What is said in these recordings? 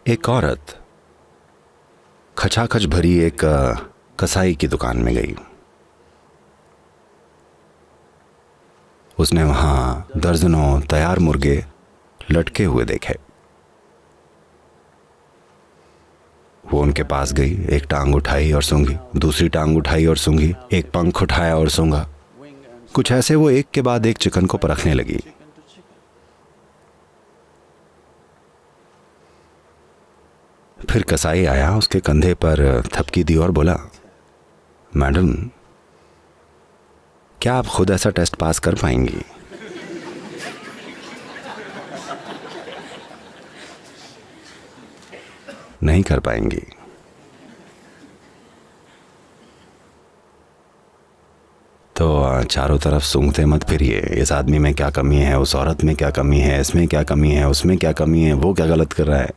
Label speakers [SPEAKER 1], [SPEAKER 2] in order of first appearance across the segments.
[SPEAKER 1] एक औरत खचाखच भरी एक कसाई की दुकान में गई। उसने वहां दर्जनों तैयार मुर्गे लटके हुए देखे। वो उनके पास गई, एक टांग उठाई और सूंघी, दूसरी टांग उठाई और सूंघी, एक पंख उठाया और सूंघा। कुछ ऐसे वो एक के बाद एक चिकन को परखने लगी। फिर कसाई आया, उसके कंधे पर थपकी दी और बोला, मैडम, क्या आप खुद ऐसा टेस्ट पास कर पाएंगी? नहीं कर पाएंगी। तो चारों तरफ सूंघते मत फिरिए। इस आदमी में क्या कमी है, उस औरत में क्या कमी है, इसमें क्या कमी है, उसमें क्या कमी है, वो क्या गलत कर रहा है।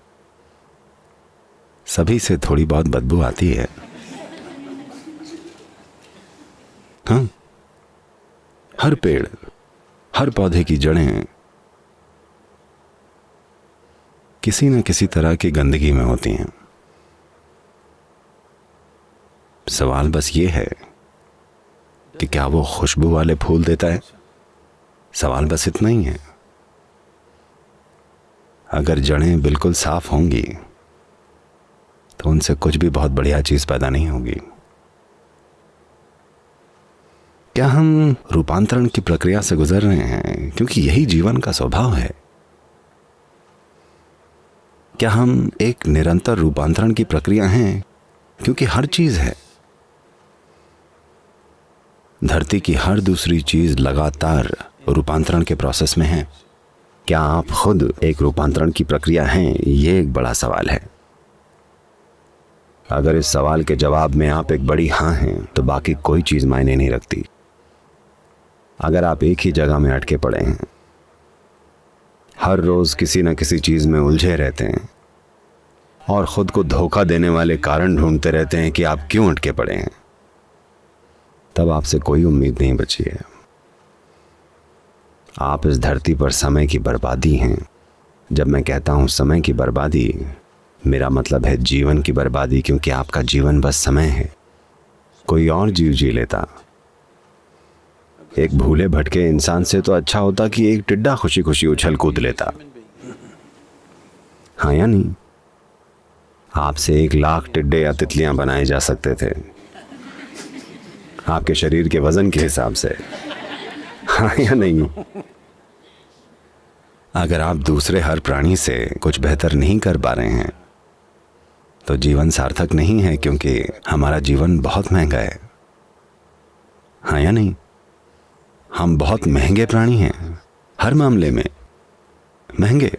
[SPEAKER 1] सभी से थोड़ी बहुत बदबू आती है। हाँ, हर पेड़, हर पौधे की जड़ें किसी न किसी तरह की गंदगी में होती हैं। सवाल बस ये है कि क्या वो खुशबू वाले फूल देता है? सवाल बस इतना ही है। अगर जड़ें बिल्कुल साफ होंगी तो उनसे कुछ भी बहुत बढ़िया चीज पैदा नहीं होगी। क्या हम रूपांतरण की प्रक्रिया से गुजर रहे हैं क्योंकि यही जीवन का स्वभाव है? क्या हम एक निरंतर रूपांतरण की प्रक्रिया हैं क्योंकि हर चीज है? धरती की हर दूसरी चीज लगातार रूपांतरण के प्रोसेस में है। क्या आप खुद एक रूपांतरण की प्रक्रिया हैं? ये एक बड़ा सवाल है। अगर इस सवाल के जवाब में आप एक बड़ी हाँ हैं तो बाकी कोई चीज मायने नहीं रखती। अगर आप एक ही जगह में अटके पड़े हैं, हर रोज किसी न किसी चीज में उलझे रहते हैं और खुद को धोखा देने वाले कारण ढूंढते रहते हैं कि आप क्यों अटके पड़े हैं, तब आपसे कोई उम्मीद नहीं बची है। आप इस धरती पर समय की बर्बादी हैं। जब मैं कहता हूं समय की बर्बादी, मेरा मतलब है जीवन की बर्बादी, क्योंकि आपका जीवन बस समय है। कोई और जीव जी लेता। एक भूले भटके इंसान से तो अच्छा होता कि एक टिड्डा खुशी खुशी उछल कूद लेता। हाँ या नहीं? आपसे 1,00,000 टिड्डे या तितलियां बनाए जा सकते थे आपके शरीर के वजन के हिसाब से। हाँ या नहीं? अगर आप दूसरे हर प्राणी से कुछ बेहतर नहीं कर पा रहे हैं तो जीवन सार्थक नहीं है, क्योंकि हमारा जीवन बहुत महंगा है। हाँ या नहीं? हम बहुत महंगे प्राणी हैं, हर मामले में महंगे।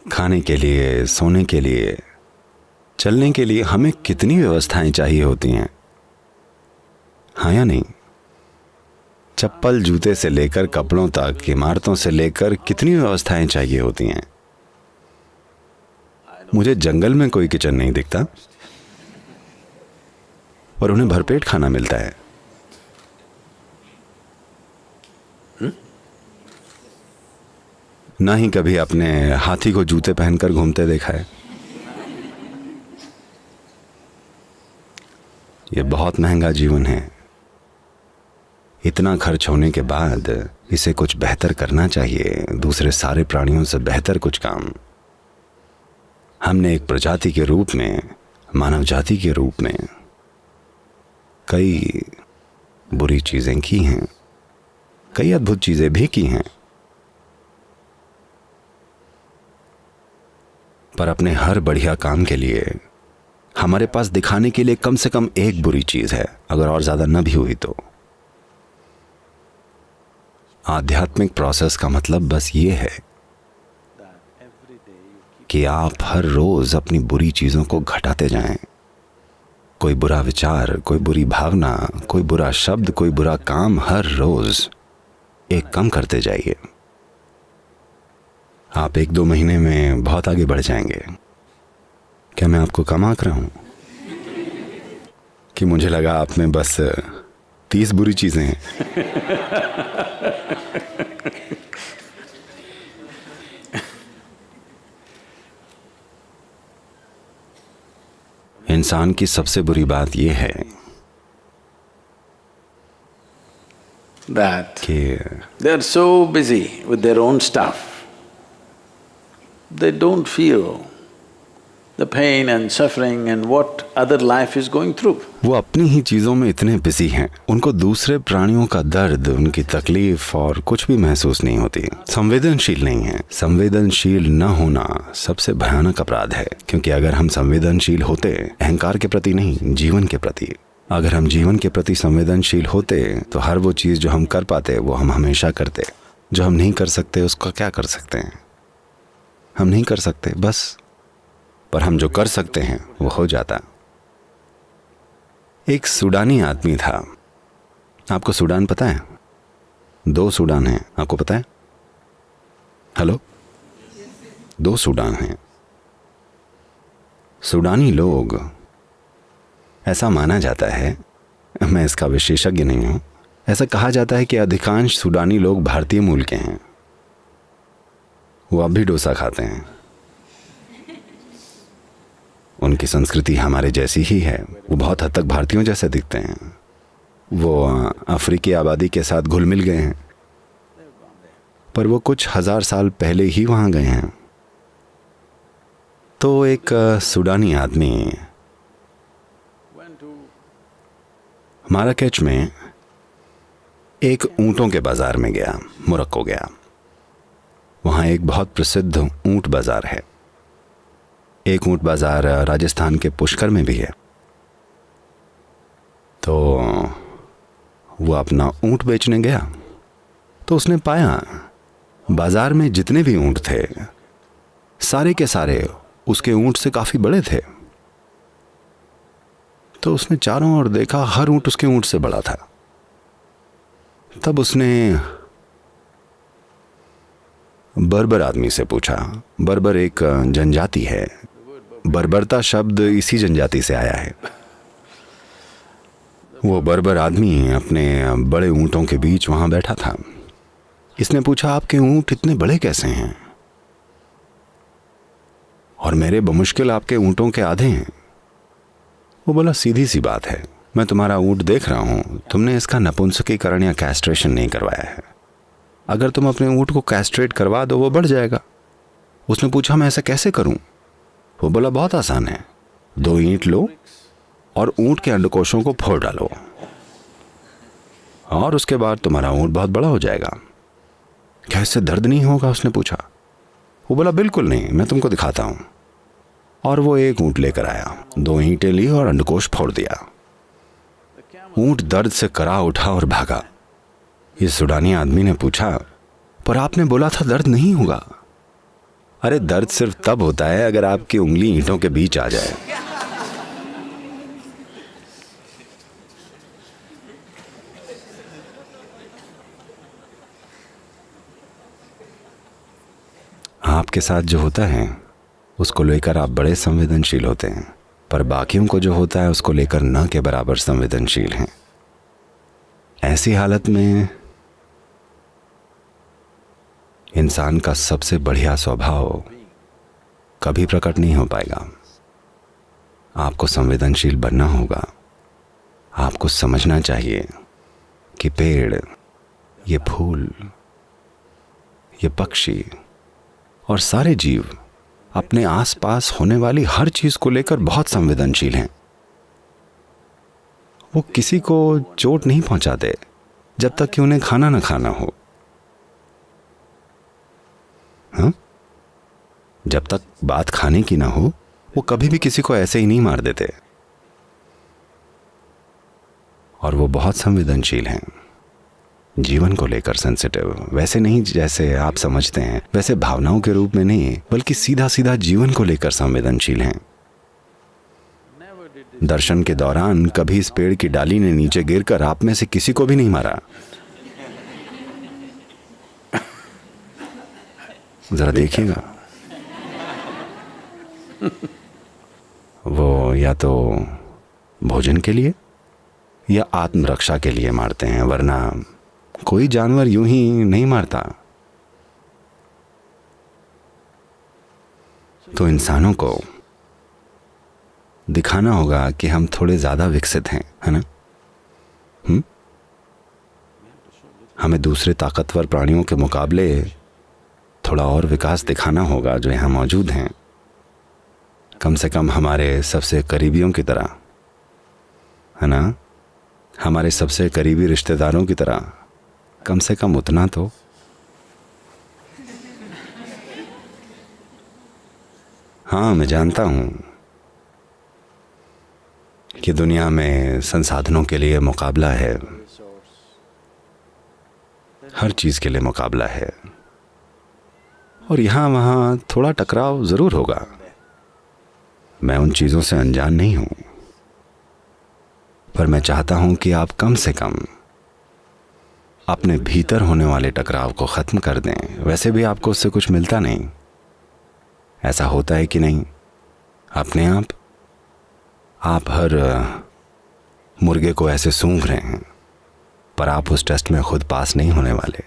[SPEAKER 1] खाने के लिए, सोने के लिए, चलने के लिए हमें कितनी व्यवस्थाएं चाहिए होती हैं। हाँ या नहीं? चप्पल जूते से लेकर कपड़ों तक, इमारतों से लेकर कितनी व्यवस्थाएं चाहिए होती हैं। मुझे जंगल में कोई किचन नहीं दिखता और उन्हें भरपेट खाना मिलता है। ना ही कभी अपने हाथी को जूते पहनकर घूमते देखा है। यह बहुत महंगा जीवन है। इतना खर्च होने के बाद इसे कुछ बेहतर करना चाहिए, दूसरे सारे प्राणियों से बेहतर कुछ काम। हमने एक प्रजाति के रूप में, मानव जाति के रूप में कई बुरी चीजें की हैं, कई अद्भुत चीजें भी की हैं, पर अपने हर बढ़िया काम के लिए हमारे पास दिखाने के लिए कम से कम एक बुरी चीज है, अगर और ज्यादा न भी हुई तो। आध्यात्मिक प्रोसेस का मतलब बस ये है कि आप हर रोज अपनी बुरी चीजों को घटाते जाएं। कोई बुरा विचार, कोई बुरी भावना, कोई बुरा शब्द, कोई बुरा काम हर रोज एक कम करते जाइए। आप 1-2 महीने में बहुत आगे बढ़ जाएंगे। क्या मैं आपको कम आंक रहा हूं? कि मुझे लगा आप में बस 30 बुरी चीजें हैं। इंसान की सबसे बुरी बात यह है
[SPEAKER 2] that
[SPEAKER 1] कि
[SPEAKER 2] they are so busy with their own stuff, they don't feel the pain and suffering and what other life is going through.
[SPEAKER 1] वो अपनी ही चीजों में इतने बिजी हैं, उनको दूसरे प्राणियों का दर्द, उनकी तकलीफ और कुछ भी महसूस नहीं होती। संवेदनशील नहीं है। संवेदनशील न होना सबसे भयानक अपराध है, क्योंकि अगर हम संवेदनशील होते अहंकार के प्रति नहीं, जीवन के प्रति, अगर हम जीवन के प्रति संवेदनशील होते तो हर वो चीज जो हम कर पाते वो हम हमेशा करते। जो हम नहीं कर सकते उसका क्या कर सकते हैं? हम नहीं कर सकते बस, पर हम जो कर सकते हैं वो हो जाता। एक सूडानी आदमी था। आपको सूडान पता है? 2 सूडान हैं, आपको पता है? हेलो, 2 सूडान हैं। सूडानी लोग, ऐसा माना जाता है, मैं इसका विशेषज्ञ नहीं हूं, ऐसा कहा जाता है कि अधिकांश सूडानी लोग भारतीय मूल के हैं। वो अब भी डोसा खाते हैं। उनकी संस्कृति हमारे जैसी ही है। वो बहुत हद तक भारतीयों जैसे दिखते हैं। वो अफ्रीकी आबादी के साथ घुल मिल गए हैं, पर वो कुछ 1000 साल पहले ही वहाँ गए हैं। तो एक सूडानी आदमी माराकेच में एक ऊँटों के बाजार में गया, मोरक्को गया। वहाँ एक बहुत प्रसिद्ध ऊँट बाजार है। एक ऊँट बाजार राजस्थान के पुष्कर में भी है। तो वो अपना ऊँट बेचने गया, तो उसने पाया बाजार में जितने भी ऊँट थे सारे के सारे उसके ऊँट से काफी बड़े थे। तो उसने चारों ओर देखा, हर ऊँट उसके ऊँट से बड़ा था। तब उसने बर्बर आदमी से पूछा। बर्बर एक जनजाति है। बर्बरता शब्द इसी जनजाति से आया है। वो बर्बर आदमी अपने बड़े ऊँटों के बीच वहां बैठा था। इसने पूछा, आपके ऊँट इतने बड़े कैसे हैं? और मेरे बमुश्किल आपके ऊँटों के आधे हैं। वो बोला, सीधी सी बात है, मैं तुम्हारा ऊँट देख रहा हूं, तुमने इसका नपुंसकीकरण या कैस्ट्रेशन नहीं करवाया है। अगर तुम अपने ऊँट को कैस्ट्रेट करवा दो वो बढ़ जाएगा। उसने पूछा, मैं ऐसा कैसे करूं? वो बोला, बहुत आसान है, 2 ईंट लो और ऊँट के अंडकोशों को फोड़ डालो और उसके बाद तुम्हारा ऊँट बहुत बड़ा हो जाएगा। क्या इससे दर्द नहीं होगा? उसने पूछा। वो बोला, बिल्कुल नहीं, मैं तुमको दिखाता हूं। और वो एक ऊँट लेकर आया, 2 ईंटें ली और अंडकोश फोड़ दिया। ऊँट दर्द से करा उठा और भागा। इस सूडानी आदमी ने पूछा, पर आपने बोला था दर्द नहीं होगा। अरे दर्द सिर्फ तब होता है अगर आपकी उंगली ईंटों के बीच आ जाए। आपके साथ जो होता है उसको लेकर आप बड़े संवेदनशील होते हैं, पर बाकियों को जो होता है उसको लेकर न के बराबर संवेदनशील हैं। ऐसी हालत में इंसान का सबसे बढ़िया स्वभाव कभी प्रकट नहीं हो पाएगा। आपको संवेदनशील बनना होगा। आपको समझना चाहिए कि पेड़, ये फूल, ये पक्षी और सारे जीव अपने आसपास होने वाली हर चीज को लेकर बहुत संवेदनशील हैं। वो किसी को चोट नहीं पहुंचाते जब तक कि उन्हें खाना ना खाना हो। हाँ? जब तक बात खाने की ना हो वो कभी भी किसी को ऐसे ही नहीं मार देते। और वो बहुत संवेदनशील हैं, जीवन को लेकर सेंसिटिव। वैसे नहीं जैसे आप समझते हैं, वैसे भावनाओं के रूप में नहीं, बल्कि सीधा सीधा जीवन को लेकर संवेदनशील हैं। दर्शन के दौरान कभी इस पेड़ की डाली ने नीचे गिरकर आप में से किसी को भी नहीं मारा। जरा देखिएगा, वो या तो भोजन के लिए या आत्मरक्षा के लिए मारते हैं, वरना कोई जानवर यूं ही नहीं मारता। तो इंसानों को दिखाना होगा कि हम थोड़े ज़्यादा विकसित हैं, है ना? हमें दूसरे ताकतवर प्राणियों के मुकाबले थोड़ा और विकास दिखाना होगा जो यहाँ मौजूद हैं। कम से कम हमारे सबसे करीबियों की तरह, है ना? हमारे सबसे करीबी रिश्तेदारों की तरह, कम से कम उतना तो। हाँ, मैं जानता हूँ कि दुनिया में संसाधनों के लिए मुकाबला है, हर चीज़ के लिए मुकाबला है, और यहाँ वहाँ थोड़ा टकराव ज़रूर होगा। मैं उन चीज़ों से अनजान नहीं हूँ, पर मैं चाहता हूँ कि आप कम से कम अपने भीतर होने वाले टकराव को ख़त्म कर दें। वैसे भी आपको उससे कुछ मिलता नहीं, ऐसा होता है कि नहीं? अपने आप हर मुर्गे को ऐसे सूंघ रहे हैं, पर आप उस टेस्ट में खुद पास नहीं होने वाले।